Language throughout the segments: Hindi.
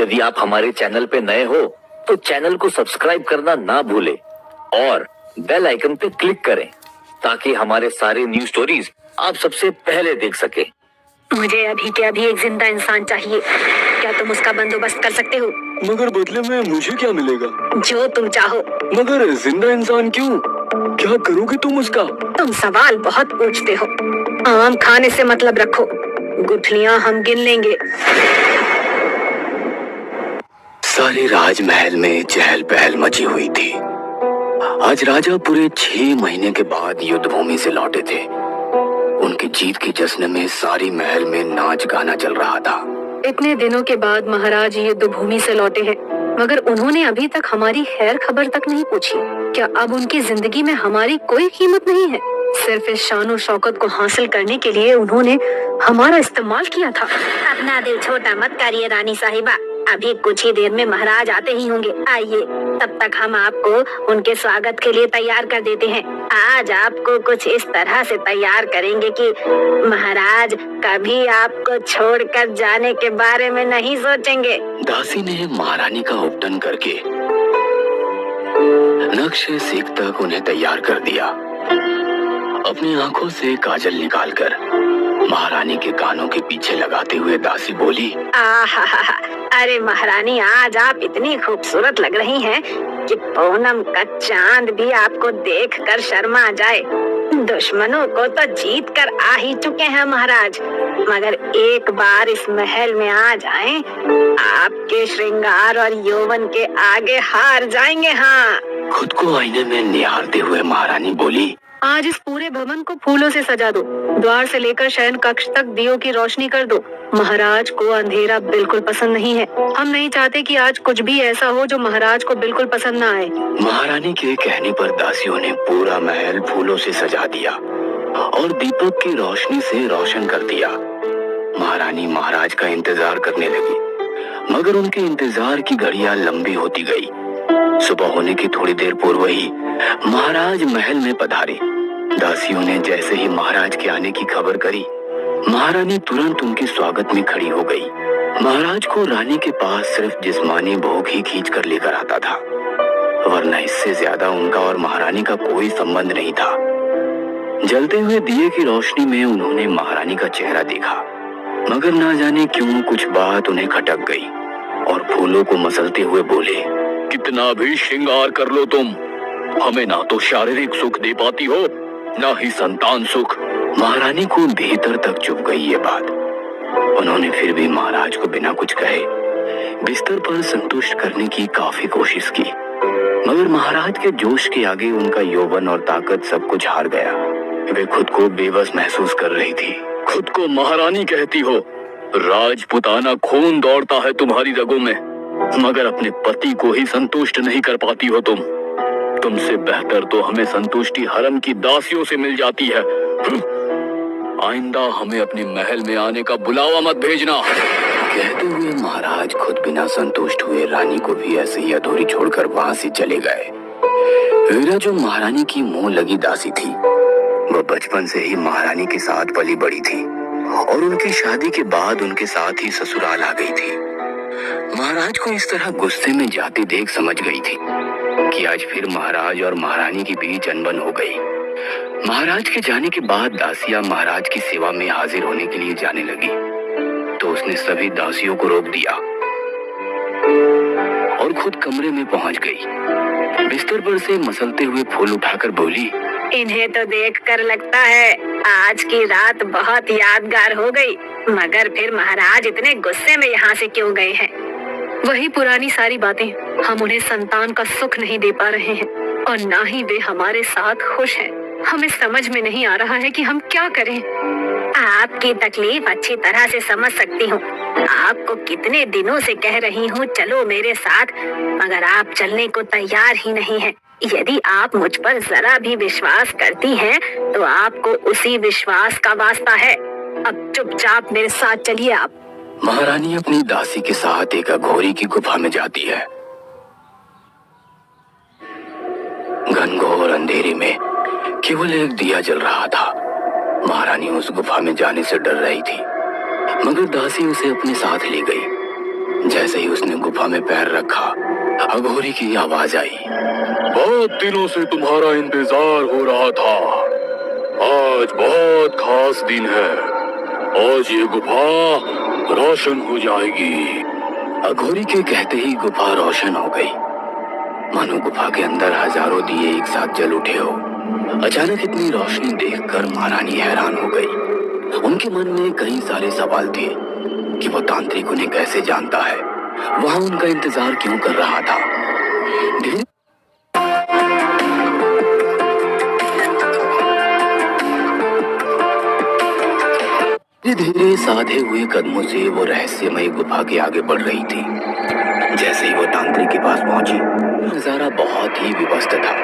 यदि आप हमारे चैनल पे नए हो तो चैनल को सब्सक्राइब करना ना भूले और बेल आइकन पे क्लिक करें ताकि हमारे सारे न्यूज स्टोरीज आप सबसे पहले देख सके। मुझे अभी के अभी एक जिंदा इंसान चाहिए। क्या तुम उसका बंदोबस्त कर सकते हो? मगर बदले में मुझे क्या मिलेगा? जो तुम चाहो। मगर जिंदा इंसान क्यों? क्या करोगे तुम उसका? तुम सवाल बहुत पूछते हो। आम खाने से मतलब रखो, गुठलियां हम गिन लेंगे। सारे राजमहल में चहल पहल मची हुई थी। आज राजा पूरे 6 महीने के बाद युद्ध भूमि से लौटे थे। उनकी जीत के जश्न में सारी महल में नाच गाना चल रहा था। इतने दिनों के बाद महाराज युद्ध भूमि से लौटे हैं, मगर उन्होंने अभी तक हमारी खैर खबर तक नहीं पूछी। क्या अब उनकी जिंदगी में हमारी कोई कीमत नहीं है? सिर्फ इस शान शौकत को हासिल करने के लिए उन्होंने हमारा इस्तेमाल किया था। अपना दिल छोटा मत करिए रानी साहिबा, अभी कुछ ही देर में महाराज आते ही होंगे। आइए, तब तक हम आपको उनके स्वागत के लिए तैयार कर देते हैं। आज आपको कुछ इस तरह से तैयार करेंगे कि महाराज कभी आपको छोड़कर जाने के बारे में नहीं सोचेंगे। दासी ने महारानी का उपटन करके नक्शे सीख तक उन्हें तैयार कर दिया। अपनी आंखों से काजल निकालकर महारानी के कानों के पीछे लगाते हुए दासी बोली, आहा, अरे महारानी, आज आप इतनी खूबसूरत लग रही हैं कि पूनम का चांद भी आपको देखकर शर्मा जाए। दुश्मनों को तो जीत कर आ ही चुके हैं महाराज, मगर एक बार इस महल में आ जाएं, आपके श्रृंगार और यौवन के आगे हार जाएंगे। हाँ। खुद को आईने में निहारते हुए महारानी बोली, आज इस पूरे भवन को फूलों से सजा दो, द्वार से लेकर शयन कक्ष तक दियों की रोशनी कर दो। महाराज को अंधेरा बिल्कुल पसंद नहीं है। हम नहीं चाहते कि आज कुछ भी ऐसा हो जो महाराज को बिल्कुल पसंद ना आए। महारानी के कहने पर दासियों ने पूरा महल फूलों से सजा दिया और दीपक की रोशनी से रोशन कर दिया। महारानी महाराज का इंतजार करने लगी, मगर उनके इंतजार की घड़ियां लंबी होती गई। सुबह होने की थोड़ी देर पूर्व ही महाराज महल में पधारे। दासियों ने जैसे ही महाराज के आने की खबर करी, महारानी तुरंत उनके स्वागत में खड़ी हो गई। महाराज को रानी के पास सिर्फ जिस्मानी भोग ही खींच कर लेकर आता था, वरना इससे ज्यादा उनका और महारानी का कोई संबंध नहीं था। जलते हुए दिए की रोशनी में उन्होंने महारानी का चेहरा देखा, मगर ना जाने क्यों कुछ बात उन्हें खटक गई और फूलों को मसलते हुए बोले, कितना भी श्रृंगार कर लो तुम, हमें ना तो शारीरिक सुख दे पाती हो, ना ही संतान सुख। महारानी को भीतर तक चुभ गई ये बात। उन्होंने फिर भी महाराज को बिना कुछ कहे बिस्तर पर संतुष्ट करने की काफी कोशिश की, मगर महाराज के जोश के आगे उनका यौवन और ताकत सब कुछ हार गया। वे खुद को बेबस महसूस कर रही थी। खुद को महारानी कहती हो, राजपुताना खून दौड़ता है तुम्हारी रगों में, मगर अपने पति को ही संतुष्ट नहीं कर पाती हो तुम। तुमसे बेहतर तो हमें संतुष्टि हरम की दासियों से मिल जाती है। आइंदा हमें अपने महल में आने का बुलावा मत भेजना। कहते हुए महाराज खुद बिना संतुष्ट हुए रानी को भी ऐसे ही अधूरी छोड़कर वहां से चले गए। वीरा जो महारानी की मुंह लगी दासी थी, वह बचपन से ही महारानी के साथ पली बड़ी थी और उनकी शादी के बाद उनके साथ ही ससुराल आ गई थी। महाराज को इस तरह गुस्से में जाते देख समझ गई थी कि आज फिर महाराज और महारानी के बीच अनबन हो गई। महाराज के जाने के बाद दासियां महाराज की सेवा में हाजिर होने के लिए जाने लगी, तो उसने सभी दासियों को रोक दिया और खुद कमरे में पहुंच गई। बिस्तर पर से मसलते हुए फूल उठाकर बोली, इन्हें तो देखकर लगता है आज की रात बहुत यादगार हो गई, मगर फिर महाराज इतने गुस्से में यहाँ से क्यों गए हैं? वही पुरानी सारी बातें। हम उन्हें संतान का सुख नहीं दे पा रहे हैं और ना ही वे हमारे साथ खुश हैं। हमें समझ में नहीं आ रहा है कि हम क्या करें। आपकी तकलीफ अच्छी तरह से समझ सकती हूँ। आपको कितने दिनों से कह रही हूँ चलो मेरे साथ, मगर आप चलने को तैयार ही नहीं हैं। यदि आप मुझ पर जरा भी विश्वास करती हैं, तो आपको उसी विश्वास का वास्ता है। अब चुपचाप मेरे साथ चलिए आप। महारानी अपनी दासी के साथ एक अघोरी की गुफा में जाती है। घनघोर अंधेरे में केवल एक दिया जल रहा था। महारानी उस गुफा में जाने से डर रही थी, मगर दासी उसे अपने साथ ले गई। जैसे ही उसने गुफा में पैर रखा, अघोरी की आवाज आई। बहुत दिनों से तुम्हारा इंतजार हो रहा था। आज बहुत खास दिन है। आज ये गुफा रोशन हो जाएगी। अघोरी के कहते ही गुफा रोशन हो गई, मानो गुफा के अंदर हजारों दिए एक साथ जल उठे हो। अचानक इतनी रोशनी देखकर महारानी हैरान हो गई। उनके मन में कई सारे सवाल थे कि वो तांत्रिक उन्हें कैसे जानता है, वहां उनका इंतजार क्यों कर रहा था। धीरे धीरे साधे हुए कदमों से वो रहस्यमय गुफा के आगे बढ़ रही थी। जैसे ही वो तांत्रिक के पास पहुंची, नजारा बहुत ही विवस्थ था।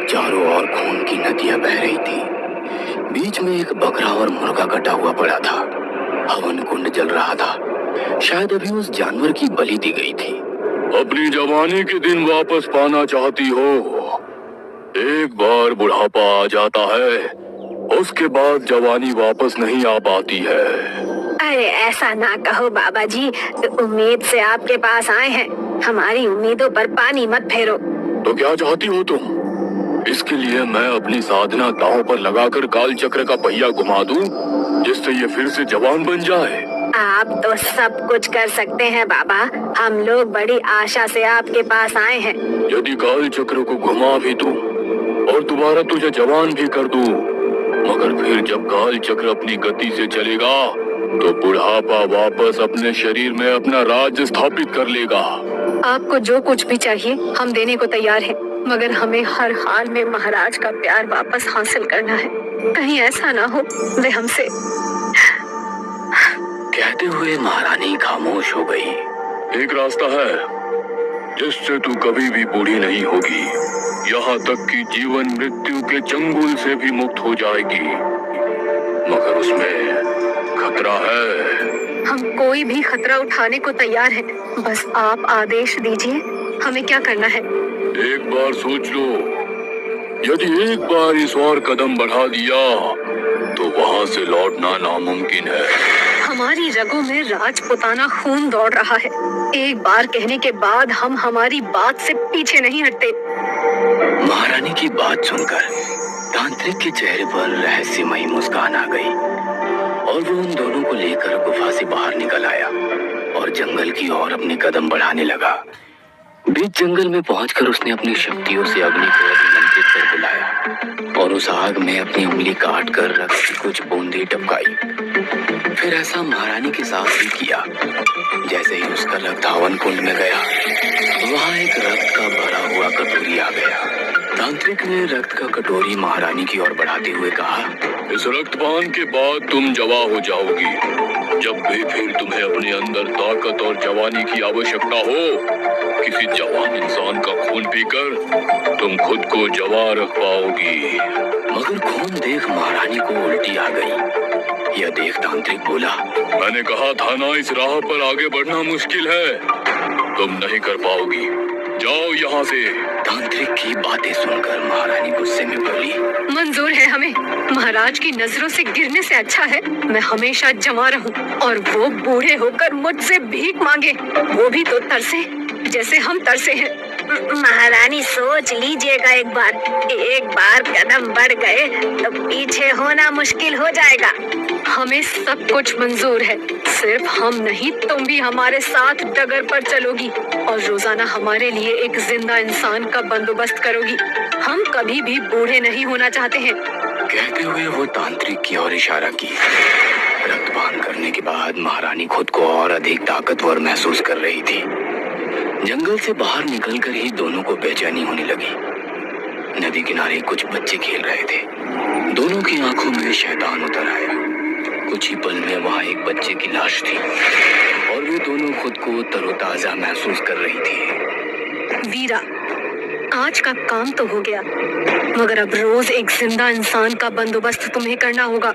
चारों ओर खून की नदियां बह रही थी। बीच में एक बकरा और मुर्गा कटा हुआ पड़ा था। हवन कुंड जल रहा था। शायद अभी उस जानवर की बलि दी गई थी। अपनी जवानी के दिन वापस पाना चाहती हो? एक बार बुढ़ापा आ जाता है, उसके बाद जवानी वापस नहीं आ पाती है। अरे ऐसा ना कहो बाबा जी, तो उम्मीद से आपके पास आए हैं। हमारी उम्मीदों पर पानी मत फेरो। तो क्या चाहती हो तुम? इसके लिए मैं अपनी साधना दांव पर लगाकर काल चक्र का पहिया घुमा दूं, जिससे ये फिर से जवान बन जाए। आप तो सब कुछ कर सकते हैं बाबा। हम लोग बड़ी आशा से आपके पास आए हैं। यदि काल चक्र को घुमा भी दूं और दोबारा तुझे जवान भी कर दूं, मगर फिर जब काल चक्र अपनी गति से चलेगा तो बुढ़ापा वापस अपने शरीर में अपना राज स्थापित कर लेगा। आपको जो कुछ भी चाहिए हम देने को तैयार हैं, मगर हमें हर हाल में महाराज का प्यार वापस हासिल करना है। कहीं ऐसा ना हो वे हमसे। कहते हुए महारानी खामोश हो गई। एक रास्ता है जिससे तू कभी भी बूढ़ी नहीं होगी, यहाँ तक कि जीवन मृत्यु के चंगुल से भी मुक्त हो जाएगी, मगर उसमें खतरा है। हम कोई भी खतरा उठाने को तैयार हैं, बस आप आदेश दीजिए हमें क्या करना है। एक बार सोच लो, यदि एक बार इस और कदम बढ़ा दिया तो वहाँ से लौटना नामुमकिन है। हमारी रगों में राजपुताना खून दौड़ रहा है। एक बार कहने के बाद हम हमारी बात से पीछे नहीं हटते। महारानी की बात सुनकर तांत्रिक के चेहरे पर रहस्यमयी मुस्कान आ गई और वो उन दोनों को लेकर गुफा से बाहर निकल आया और जंगल की ओर अपने कदम बढ़ाने लगा। बीच जंगल में पहुंचकर उसने अपनी शक्तियों से अग्नि को अभिमंत्रित कर बुलाया और उस आग में अपनी उंगली काट कर रक्त की कुछ बूंदें टपकाई। फिर ऐसा महारानी के साथ भी किया। जैसे ही उसका रक्त हवन कुंड में गया, वहाँ एक रक्त का भरा हुआ कटोरी आ गया। तांत्रिक ने रक्त का कटोरी महारानी की ओर बढ़ाते हुए कहा, इस रक्तपान के बाद तुम जवा हो जाओगी। जब भी फिर तुम्हें अपने अंदर ताकत और जवानी की आवश्यकता हो, किसी जवान इंसान का खून पीकर तुम खुद को जवा रख पाओगी। मगर खून देख महारानी को उल्टी आ गई। यह देख तांत्रिक बोला, मैंने कहा था ना, इस राह पर आगे बढ़ना मुश्किल है, तुम नहीं कर पाओगी, जाओ यहाँ से। तांत्रिक की बातें सुनकर महारानी गुस्से में बोली, मंजूर है हमें। महाराज की नजरों से गिरने से अच्छा है मैं हमेशा जमा रहूं और वो बूढ़े होकर मुझसे भीख मांगे, वो भी तो तरसे जैसे हम तरसे हैं। महारानी सोच लीजिएगा, एक बार कदम बढ़ गए तो पीछे होना मुश्किल हो जाएगा। हमें सब कुछ मंजूर है, सिर्फ हम नहीं तुम भी हमारे साथ डगर पर चलोगी और रोजाना हमारे लिए एक जिंदा इंसान का बंदोबस्त करोगी। हम कभी भी बूढ़े नहीं होना चाहते हैं। कहते हुए वो तांत्रिक की ओर इशारा की। रक्तपान करने के बाद महारानी खुद को और अधिक ताकतवर महसूस कर रही थी। जंगल से बाहर निकलकर ही दोनों को बेचैनी होने लगी। नदी किनारे कुछ बच्चे खेल रहे थे। दोनों की आंखों में शैतान उतर आया। कुछ ही पल में वहाँ एक बच्चे की लाश थी और वे दोनों खुद को तरोताजा महसूस कर रही थी। वीरा, आज का काम तो हो गया, मगर अब रोज एक जिंदा इंसान का बंदोबस्त तुम्हें करना होगा।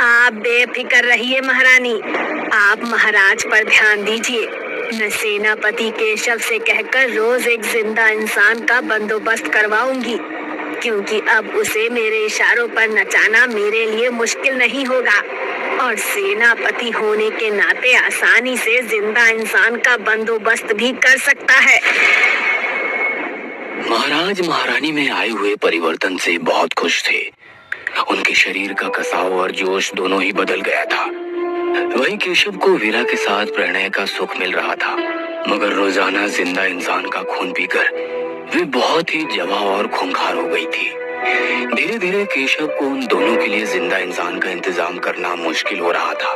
आप बेफिक्र रहिए महारानी, आप महाराज पर ध्यान दीजिए। मैं सेनापति केशव से कहकर रोज एक जिंदा इंसान का बंदोबस्त करवाऊंगी, क्योंकि अब उसे मेरे इशारों पर नचाना मेरे लिए मुश्किल नहीं होगा। और सेनापति होने के नाते आसानी से जिंदा इंसान का बंदोबस्त भी कर सकता है। महाराज महारानी में आए हुए परिवर्तन से बहुत खुश थे। उनके शरीर का कसाव और जोश दोनों ही बदल गया था। वहीं केशव को वीरा के साथ प्रणय का सुख मिल रहा था, मगर रोजाना जिंदा इंसान का खून पीकर वे बहुत ही जवा और खूंखार हो गई थी। धीरे धीरे केशव को उन दोनों के लिए जिंदा इंसान का इंतजाम करना मुश्किल हो रहा था।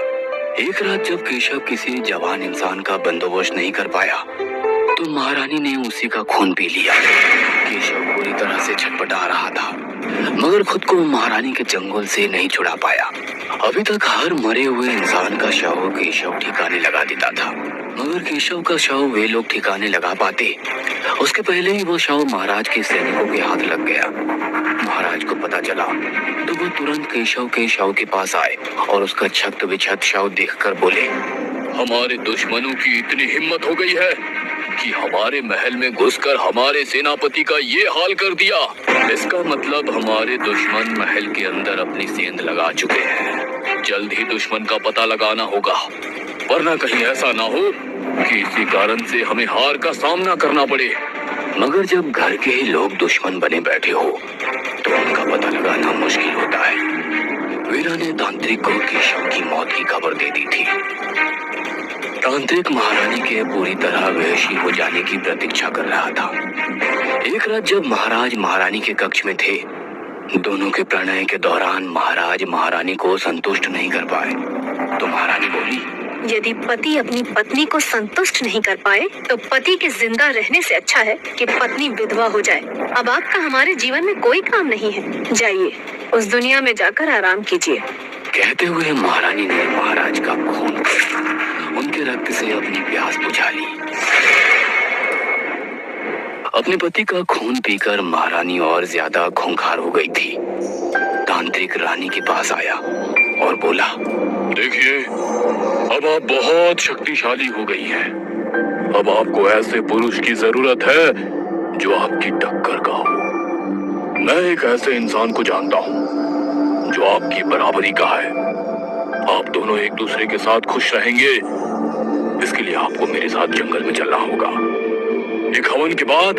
एक रात जब केशव किसी जवान इंसान का बंदोबस्त नहीं कर पाया तो महारानी ने उसी का खून पी लिया। केशव पूरी तरह से छटपटा रहा था, मगर खुद को महारानी के चंगुल से नहीं छुड़ा पाया। अभी तक हर मरे हुए इंसान का शव केशव ठिकाने लगा देता था, मगर केशव का शव वे लोग ठिकाने लगा पाते उसके पहले ही वो शव महाराज के सैनिकों के हाथ लग गया। महाराज को पता चला तो वो तुरंत केशव के शव के पास आए और उसका छत बिछत शव देखकर बोले, हमारे दुश्मनों की इतनी हिम्मत हो गई है कि हमारे महल में घुसकर हमारे सेनापति का ये हाल कर दिया। इसका मतलब हमारे दुश्मन महल के अंदर अपनी सेंध लगा चुके हैं। जल्द ही दुश्मन का पता लगाना होगा, वरना कहीं ऐसा ना हो कि इसी कारण से हमें हार का सामना करना पड़े। मगर जब घर के ही लोग दुश्मन बने बैठे हो तो उनका पता लगाना मुश्किल होता है। वीरा ने तांत्रिक को केशव की मौत की खबर दे दी थी। तांत्रिक महारानी के पूरी तरह बेहोशी हो जाने की प्रतीक्षा कर रहा था। एक रात जब महाराज महारानी के कक्ष में थे, दोनों के प्रणय के दौरान महाराज महारानी को संतुष्ट नहीं कर पाए तो महारानी बोली, यदि पति अपनी पत्नी को संतुष्ट नहीं कर पाए तो पति के जिंदा रहने से अच्छा है कि पत्नी विधवा हो जाए। अब आपका हमारे जीवन में कोई काम नहीं है, जाइए उस दुनिया में जाकर आराम कीजिए। कहते हुए महारानी ने महाराज का खून उनके रक्त से अपनी प्यास बुझा ली। अपने पति का खून पीकर महारानी और ज्यादा खूंखार हो गई थी। तांत्रिक रानी के पास आया और बोला, देखिए, अब आप बहुत शक्तिशाली हो गई हैं। अब आपको ऐसे पुरुष की जरूरत है जो आपकी टक्कर का हो। मैं एक ऐसे इंसान को जानता हूँ जो आपकी बराबरी का है। आप दोनों एक दूसरे के साथ खुश रहेंगे। इसके लिए आपको मेरे साथ जंगल में चलना होगा। एक हवन के बाद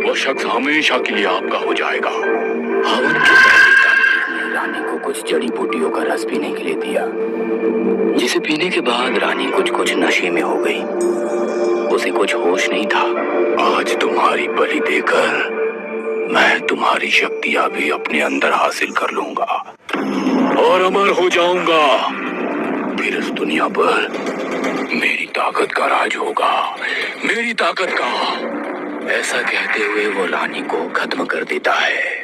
वो शख्स हमेशा के लिए आपका हो जाएगा। हवन के पहले तांत्रिक ने रानी को कुछ जड़ी बूटियों का रस पीने के लिए दिया, जिसे पीने के बाद रानी कुछ नशे में हो गई। उसे कुछ होश नहीं था। आज तुम्हारी बलि देकर मैं तुम्हारी शक्तियां भी अपने अंदर हासिल कर लूंगा और अमर हो जाऊंगा। फिर इस दुनिया पर मेरी ताकत का राज होगा, मेरी ताकत का। ऐसा कहते हुए वो रानी को खत्म कर देता है।